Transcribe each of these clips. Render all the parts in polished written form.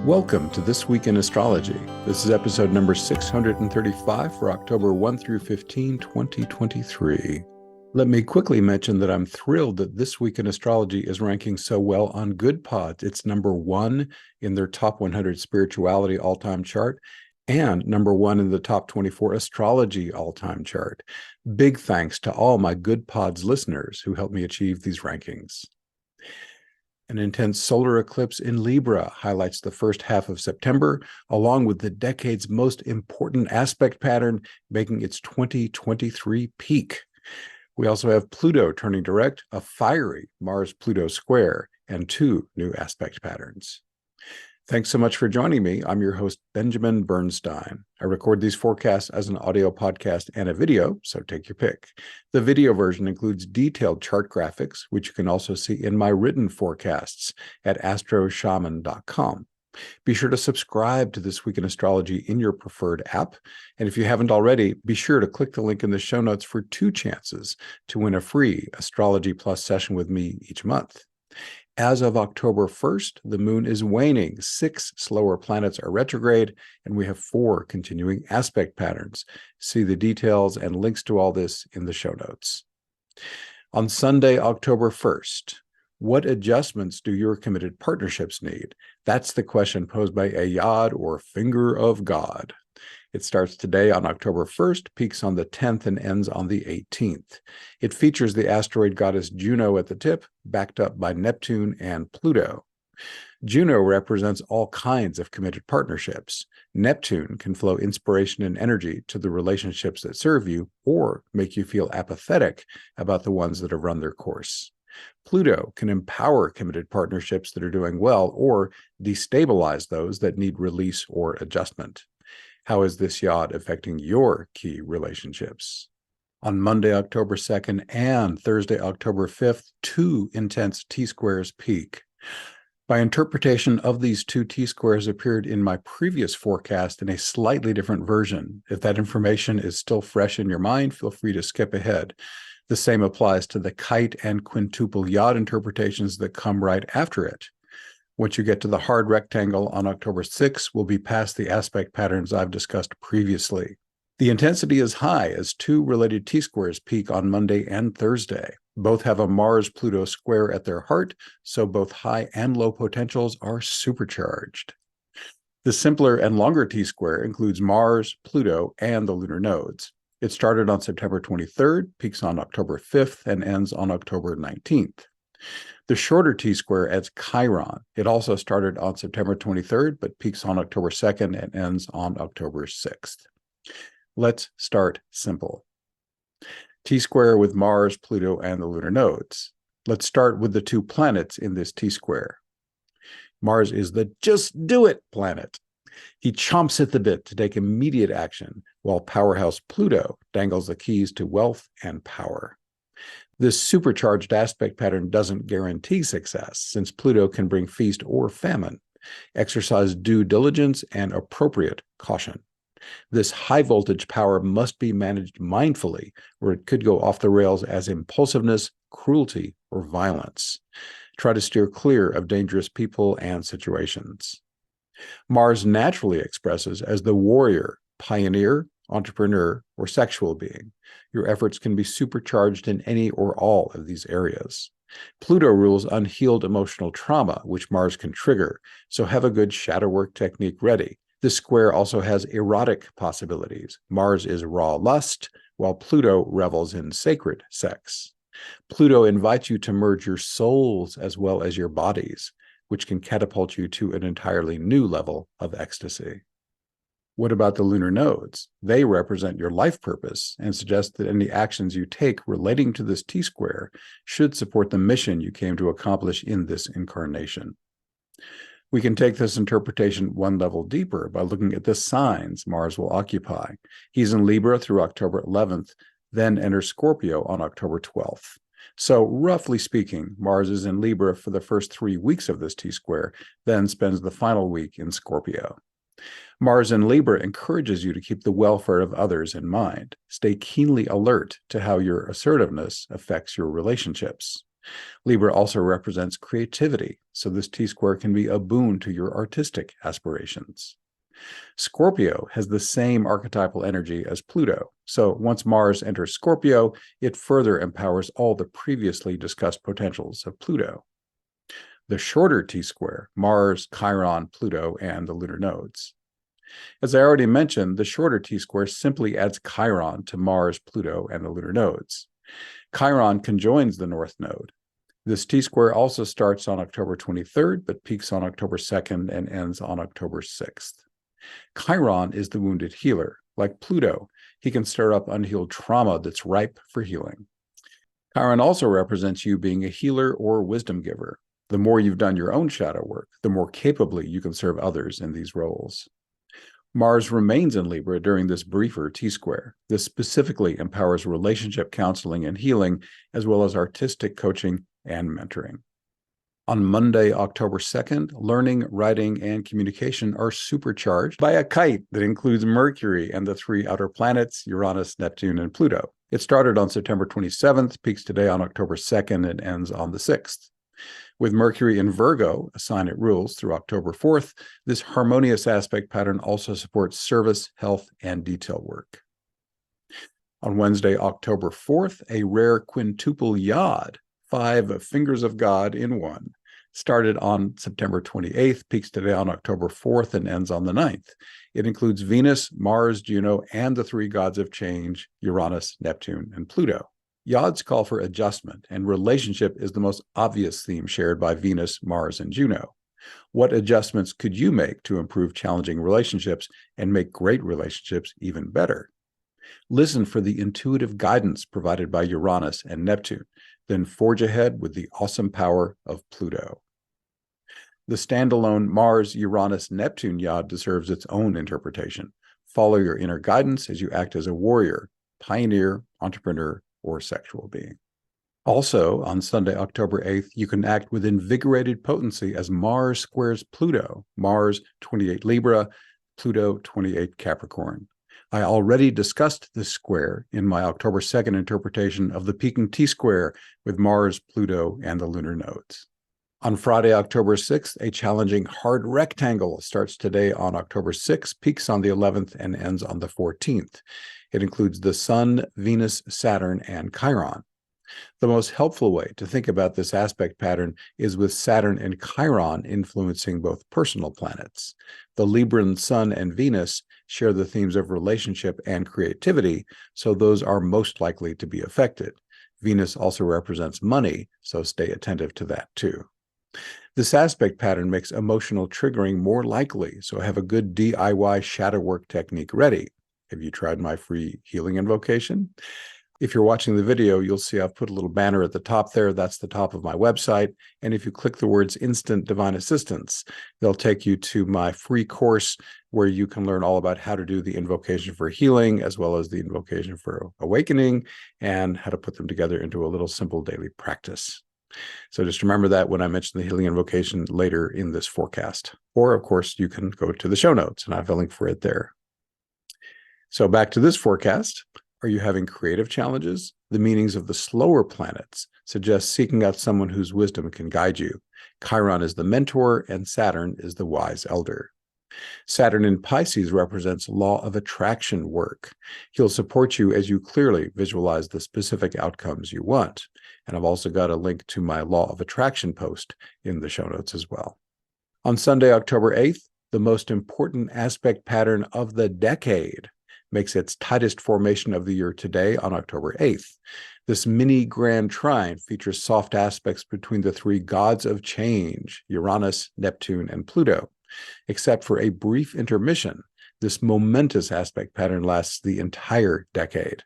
Welcome to This Week in Astrology. This is episode number 635 for October 1 through 15, 2023. Let me quickly mention that I'm thrilled that This Week in Astrology is ranking so well on Good Pods. It's number one in their top 100 spirituality all-time chart and number one in the top 24 astrology all-time chart. Big thanks to all my Good Pods listeners who helped me achieve these rankings. An intense solar eclipse in Libra highlights the first half of September, along with the decade's most important aspect pattern, making its 2023 peak. We also have Pluto turning direct, a fiery Mars-Pluto square, and two new aspect patterns. Thanks so much for joining me. I'm your host, Benjamin Bernstein. I record these forecasts as an audio podcast and a video, so take your pick. The video version includes detailed chart graphics, which you can also see in my written forecasts at astroshaman.com. Be sure to subscribe to This Week in Astrology in your preferred app. And if you haven't already, be sure to click the link in the show notes for 2 chances to win a free Astrology Plus session with me each month. As of October 1st, the moon is waning, 6 slower planets are retrograde, and we have 4 continuing aspect patterns. See the details and links to all this in the show notes. On Sunday, October 1st, what adjustments do your committed partnerships need? That's the question posed by a Yod or finger of God. It starts today on October 1st, peaks on the 10th, and ends on the 18th. It features the asteroid goddess Juno at the tip, backed up by Neptune and Pluto. Juno represents all kinds of committed partnerships. Neptune can flow inspiration and energy to the relationships that serve you or make you feel apathetic about the ones that have run their course. Pluto can empower committed partnerships that are doing well or destabilize those that need release or adjustment. How is this Yod affecting your key relationships? On Monday, October 2nd and Thursday, October 5th, 2 intense T-squares peak. My interpretation of these 2 T-squares appeared in my previous forecast in a slightly different version. If that information is still fresh in your mind, feel free to skip ahead. The same applies to the kite and quintuple Yod interpretations that come right after it. Once you get to the hard rectangle on October 6th, we'll be past the aspect patterns I've discussed previously. The intensity is high as 2 related T-squares peak on Monday and Thursday. Both have a Mars-Pluto square at their heart, so both high and low potentials are supercharged. The simpler and longer T-square includes Mars, Pluto, and the lunar nodes. It started on September 23rd, peaks on October 5th, and ends on October 19th. The shorter T-square adds Chiron. It also started on September 23rd, but peaks on October 2nd and ends on October 6th. Let's start simple. T-square with Mars, Pluto, and the lunar nodes. Let's start with the 2 planets in this T-square. Mars is the just do it planet. He chomps at the bit to take immediate action, while powerhouse Pluto dangles the keys to wealth and power. This supercharged aspect pattern doesn't guarantee success, since Pluto can bring feast or famine. Exercise due diligence and appropriate caution. This high-voltage power must be managed mindfully, or it could go off the rails as impulsiveness, cruelty, or violence. Try to steer clear of dangerous people and situations. Mars naturally expresses as the warrior, pioneer, entrepreneur, or sexual being. Your efforts can be supercharged in any or all of these areas. Pluto rules unhealed emotional trauma, which Mars can trigger, so have a good shadow work technique ready. This square also has erotic possibilities. Mars is raw lust, while Pluto revels in sacred sex. Pluto invites you to merge your souls as well as your bodies, which can catapult you to an entirely new level of ecstasy. What about the lunar nodes? They represent your life purpose and suggest that any actions you take relating to this T-square should support the mission you came to accomplish in this incarnation. We can take this interpretation one level deeper by looking at the signs Mars will occupy. He's in Libra through October 11th, then enters Scorpio on October 12th. So roughly speaking, Mars is in Libra for the first 3 weeks of this T-square, then spends the final week in Scorpio. Mars in Libra encourages you to keep the welfare of others in mind. Stay keenly alert to how your assertiveness affects your relationships. Libra also represents creativity, so this T-square can be a boon to your artistic aspirations. Scorpio has the same archetypal energy as Pluto, so once Mars enters Scorpio, it further empowers all the previously discussed potentials of Pluto. The shorter T-square, Mars, Chiron, Pluto, and the lunar nodes. As I already mentioned, the shorter T-square simply adds Chiron to Mars, Pluto, and the lunar nodes. Chiron conjoins the north node. This T-square also starts on October 23rd, but peaks on October 2nd and ends on October 6th. Chiron is the wounded healer. Like Pluto, he can stir up unhealed trauma that's ripe for healing. Chiron also represents you being a healer or wisdom giver. The more you've done your own shadow work, the more capably you can serve others in these roles. Mars remains in Libra during this briefer T-square. This specifically empowers relationship counseling and healing, as well as artistic coaching and mentoring. On Monday, October 2nd, learning, writing, and communication are supercharged by a kite that includes Mercury and the three outer planets, Uranus, Neptune, and Pluto. It started on September 27th, peaks today on October 2nd, and ends on the 6th. With Mercury in Virgo, a sign it rules, through October 4th, this harmonious aspect pattern also supports service, health, and detail work. On Wednesday, October 4th, a rare quintuple yod, 5 fingers of God in one, started on September 28th, peaks today on October 4th, and ends on the 9th. It includes Venus, Mars, Juno, and the three gods of change, Uranus, Neptune, and Pluto. Yods call for adjustment, and relationship is the most obvious theme shared by Venus, Mars, and Juno. What adjustments could you make to improve challenging relationships and make great relationships even better? Listen for the intuitive guidance provided by Uranus and Neptune, then forge ahead with the awesome power of Pluto. The standalone Mars-Uranus-Neptune yod deserves its own interpretation. Follow your inner guidance as you act as a warrior, pioneer, entrepreneur, or sexual being. Also, on Sunday, October 8th, you can act with invigorated potency as Mars squares Pluto, Mars 28 Libra, Pluto 28 Capricorn. I already discussed this square in my October 2nd interpretation of the peaking T-square with Mars, Pluto, and the lunar nodes. On Friday, October 6th, a challenging hard rectangle starts today on October 6th, peaks on the 11th, and ends on the 14th. It includes the Sun, Venus, Saturn, and Chiron. The most helpful way to think about this aspect pattern is with Saturn and Chiron influencing both personal planets. The Libran Sun and Venus share the themes of relationship and creativity, so those are most likely to be affected. Venus also represents money, so stay attentive to that too. This aspect pattern makes emotional triggering more likely, so have a good DIY shadow work technique ready. Have you tried my free healing invocation? If you're watching the video, you'll see I've put a little banner at the top there. That's the top of my website. And if you click the words Instant Divine Assistance, they'll take you to my free course where you can learn all about how to do the invocation for healing, as well as the invocation for awakening, and how to put them together into a little simple daily practice. So just remember that when I mention the healing invocation later in this forecast. Or, of course, you can go to the show notes, and I have a link for it there. So back to this forecast. Are you having creative challenges? The meanings of the slower planets suggest seeking out someone whose wisdom can guide you. Chiron is the mentor, and Saturn is the wise elder. Saturn in Pisces represents law of attraction work. He'll support you as you clearly visualize the specific outcomes you want. And I've also got a link to my law of attraction post in the show notes as well. On Sunday, October 8th, the most important aspect pattern of the decade makes its tightest formation of the year today on October 8th. This mini grand trine features soft aspects between the three gods of change, Uranus, Neptune, and Pluto. Except for a brief intermission, this momentous aspect pattern lasts the entire decade.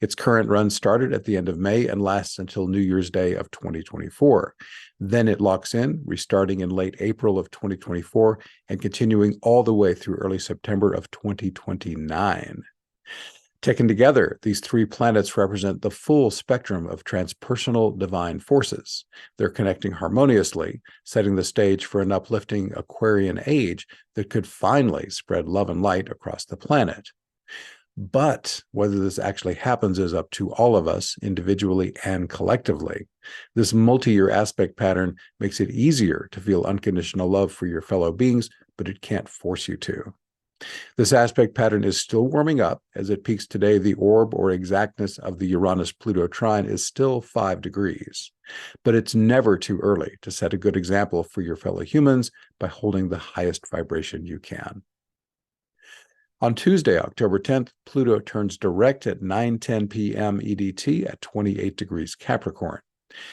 Its current run started at the end of May and lasts until New Year's Day of 2024. Then it locks in, restarting in late April of 2024 and continuing all the way through early September of 2029. Taken together, these three planets represent the full spectrum of transpersonal divine forces. They're connecting harmoniously, setting the stage for an uplifting Aquarian age that could finally spread love and light across the planet. But whether this actually happens is up to all of us individually and collectively. This multi-year aspect pattern makes it easier to feel unconditional love for your fellow beings, but it can't force you to. This aspect pattern is still warming up. As it peaks today, the orb or exactness of the Uranus-Pluto trine is still 5 degrees. But it's never too early to set a good example for your fellow humans by holding the highest vibration you can. On Tuesday, October 10th, Pluto turns direct at 9:10 p.m. EDT at 28 degrees Capricorn.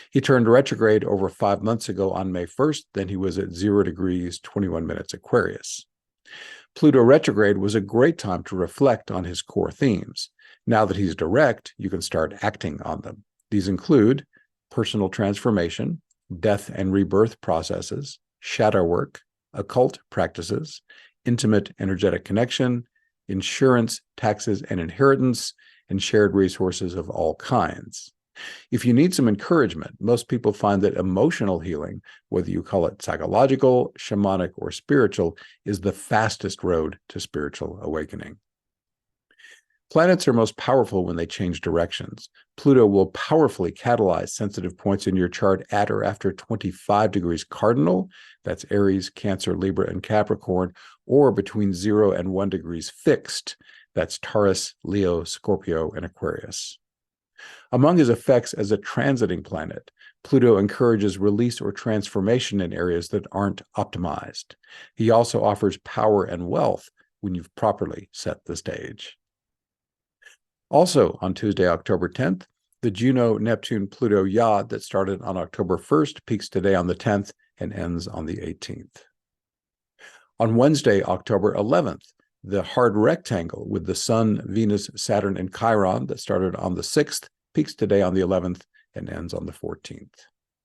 He turned retrograde over 5 months ago on May 1st, then he was at 0 degrees, 21 minutes Aquarius. Pluto retrograde was a great time to reflect on his core themes. Now that he's direct, you can start acting on them. These include personal transformation, death and rebirth processes, shadow work, occult practices, intimate energetic connection, insurance, taxes and inheritance, and shared resources of all kinds. If you need some encouragement, most people find that emotional healing, whether you call it psychological, shamanic, or spiritual, is the fastest road to spiritual awakening. Planets are most powerful when they change directions. Pluto will powerfully catalyze sensitive points in your chart at or after 25 degrees cardinal, that's Aries, Cancer, Libra, and Capricorn, or between 0 and 1 degrees fixed, that's Taurus, Leo, Scorpio, and Aquarius. Among his effects as a transiting planet, Pluto encourages release or transformation in areas that aren't optimized. He also offers power and wealth when you've properly set the stage. Also on Tuesday, October 10th, the Juno-Neptune-Pluto yod that started on October 1st peaks today on the 10th and ends on the 18th. On Wednesday, October 11th, the hard rectangle with the Sun, Venus, Saturn, and Chiron that started on the 6th peaks today on the 11th and ends on the 14th.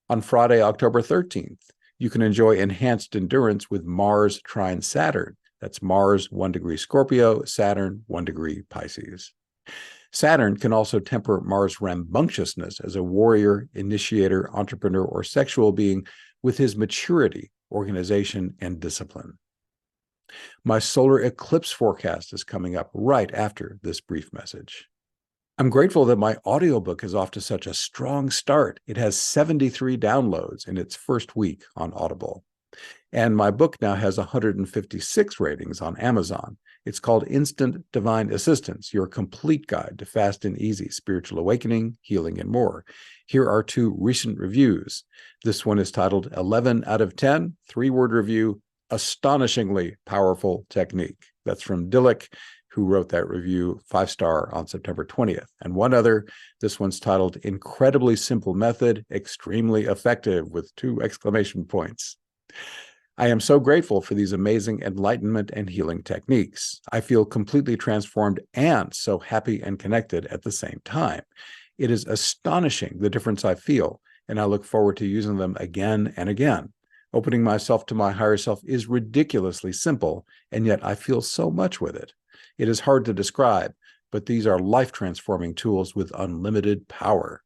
On Friday, October 13th, you can enjoy enhanced endurance with Mars trine Saturn. That's Mars 1 degree Scorpio, Saturn 1 degree Pisces. Saturn can also temper Mars' rambunctiousness as a warrior, initiator, entrepreneur, or sexual being with his maturity, organization, and discipline. My solar eclipse forecast is coming up right after this brief message. I'm grateful that my audiobook is off to such a strong start. It has 73 downloads in its first week on Audible. And my book now has 156 ratings on Amazon. It's called Instant Divine Assistance, your complete guide to fast and easy spiritual awakening, healing, and more. Here are 2 recent reviews. This one is titled 11 out of 10, 3-word review, astonishingly powerful technique. That's from Dilek, who wrote that review, 5-star on September 20th. And one other, this one's titled Incredibly Simple Method, Extremely Effective, with 2 exclamation points. I am so grateful for these amazing enlightenment and healing techniques. I feel completely transformed and so happy and connected at the same time. It is astonishing the difference I feel, and I look forward to using them again and again. Opening myself to my higher self is ridiculously simple, and yet I feel so much with it. It is hard to describe, but these are life-transforming tools with unlimited power.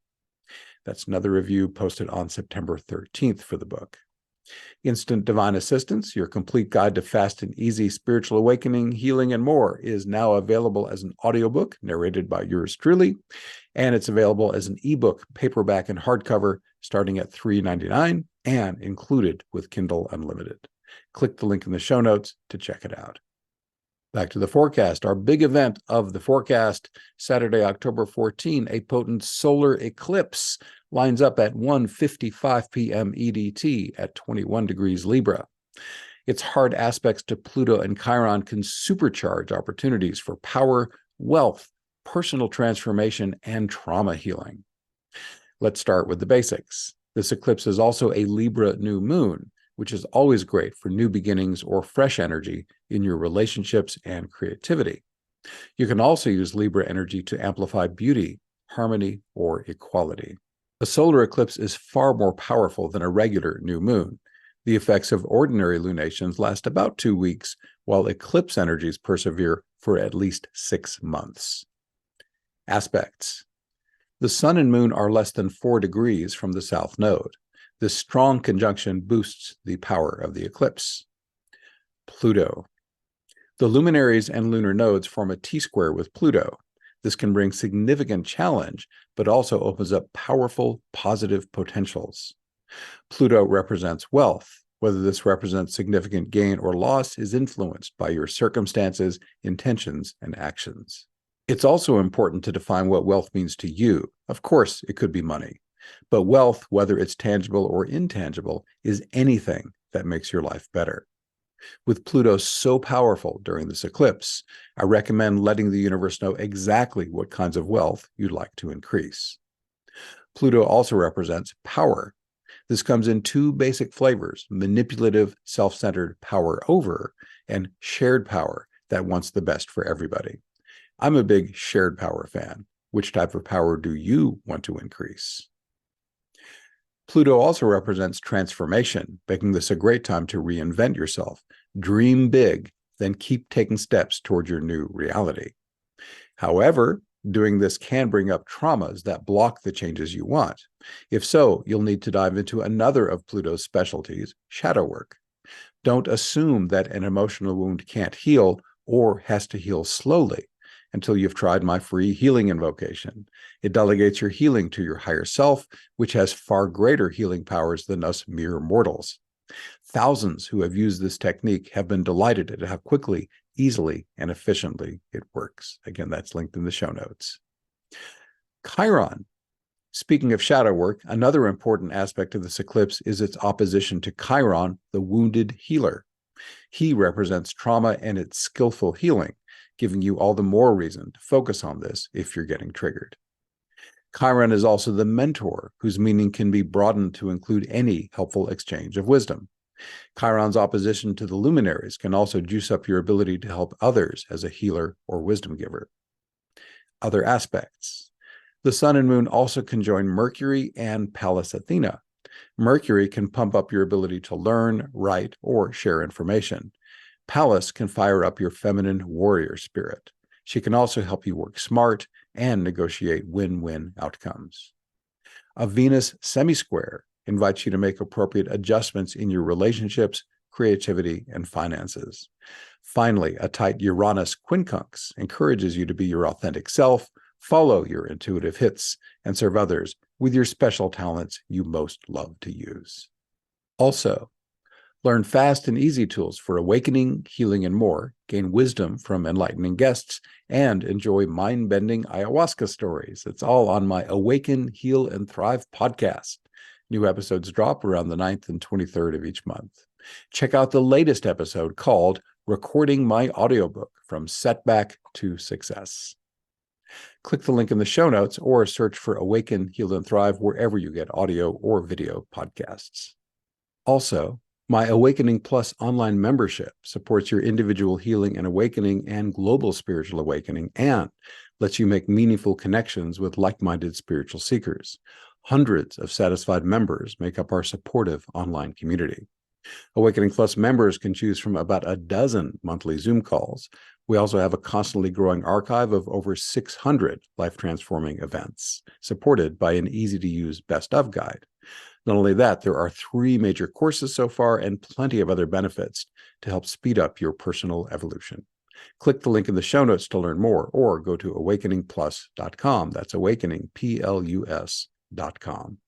That's another review posted on September 13th for the book. Instant Divine Assistance, your complete guide to fast and easy spiritual awakening, healing, and more, is now available as an audiobook narrated by yours truly, and it's available as an ebook, paperback, and hardcover starting at $3.99 and included with Kindle Unlimited. Click the link in the show notes to check it out. Back to the forecast. Our big event of the forecast, Saturday, October 14, a potent solar eclipse lines up at 1:55 p.m. EDT at 21 degrees Libra. Its hard aspects to Pluto and Chiron can supercharge opportunities for power, wealth, personal transformation, and trauma healing. Let's start with the basics. This eclipse is also a Libra new moon, which is always great for new beginnings or fresh energy in your relationships and creativity. You can also use Libra energy to amplify beauty, harmony, or equality. A solar eclipse is far more powerful than a regular new moon. The effects of ordinary lunations last about 2 weeks, while eclipse energies persevere for at least 6 months. Aspects. The sun and moon are less than 4 degrees from the south node. This strong conjunction boosts the power of the eclipse. Pluto. The luminaries and lunar nodes form a T-square with Pluto. This can bring significant challenge, but also opens up powerful positive potentials. Pluto represents wealth. Whether this represents significant gain or loss is influenced by your circumstances, intentions, and actions. It's also important to define what wealth means to you. Of course, it could be money, but wealth, whether it's tangible or intangible, is anything that makes your life better. With Pluto so powerful during this eclipse, I recommend letting the universe know exactly what kinds of wealth you'd like to increase. Pluto also represents power. This comes in two basic flavors: manipulative, self-centered power over, and shared power that wants the best for everybody. I'm a big shared power fan. Which type of power do you want to increase? Pluto also represents transformation, making this a great time to reinvent yourself. Dream big, then keep taking steps toward your new reality. However, doing this can bring up traumas that block the changes you want. If so, you'll need to dive into another of Pluto's specialties, shadow work. Don't assume that an emotional wound can't heal or has to heal slowly until you've tried my free healing invocation. It delegates your healing to your higher self, which has far greater healing powers than us mere mortals. Thousands who have used this technique have been delighted at how quickly, easily, and efficiently it works. Again, that's linked in the show notes. Chiron. Speaking of shadow work, another important aspect of this eclipse is its opposition to Chiron, the wounded healer. He represents trauma and its skillful healing, giving you all the more reason to focus on this if you're getting triggered. Chiron is also the mentor, whose meaning can be broadened to include any helpful exchange of wisdom. Chiron's opposition to the luminaries can also juice up your ability to help others as a healer or wisdom giver. Other aspects. The Sun and Moon also conjoin Mercury and Pallas Athena. Mercury can pump up your ability to learn, write, or share information. Pallas can fire up your feminine warrior spirit. She can also help you work smart and negotiate win-win outcomes. A Venus semi-square invites you to make appropriate adjustments in your relationships, creativity, and finances. Finally, a tight Uranus quincunx encourages you to be your authentic self, follow your intuitive hits, and serve others with your special talents you most love to use. Also, learn fast and easy tools for awakening, healing, and more, gain wisdom from enlightening guests, and enjoy mind-bending ayahuasca stories. It's all on my Awaken, Heal, and Thrive podcast. New episodes drop around the 9th and 23rd of each month. Check out the latest episode called Recording My Audiobook from Setback to Success. Click the link in the show notes or search for Awaken, Heal, and Thrive wherever you get audio or video podcasts. Also, my Awakening Plus online membership supports your individual healing and awakening and global spiritual awakening and lets you make meaningful connections with like-minded spiritual seekers. Hundreds of satisfied members make up our supportive online community. Awakening Plus members can choose from about a dozen monthly Zoom calls. We also have a constantly growing archive of over 600 life-transforming events, supported by an easy-to-use best-of guide. Not only that, there are 3 major courses so far and plenty of other benefits to help speed up your personal evolution. Click the link in the show notes to learn more, or go to awakeningplus.com. That's awakeningplus.com.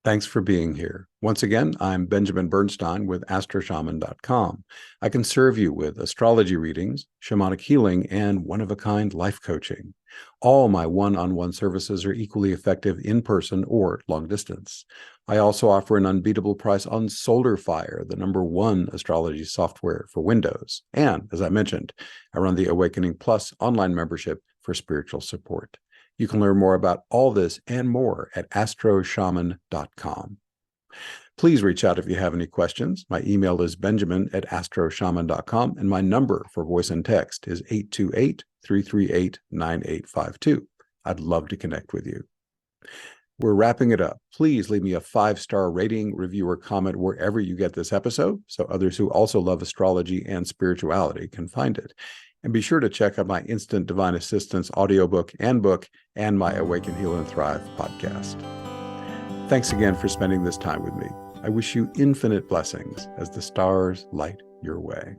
Thanks for being here. Once again, I'm Benjamin Bernstein with astroshaman.com. I can serve you with astrology readings, shamanic healing, and one-of-a-kind life coaching. All my one-on-one services are equally effective in person or long distance. I also offer an unbeatable price on Solar Fire, the #1 astrology software for Windows. And as I mentioned, I run the Awakening Plus online membership for spiritual support. You can learn more about all this and more at astroshaman.com. Please reach out if you have any questions. My email is benjamin@astroshaman.com, and my number for voice and text is 828-338-9852. I'd love to connect with you. We're wrapping it up. Please leave me a 5-star rating, review, or comment wherever you get this episode so others who also love astrology and spirituality can find it. And be sure to check out my Instant Divine Assistance audiobook and book and my Awaken, Heal, and Thrive podcast. Thanks again for spending this time with me. I wish you infinite blessings as the stars light your way.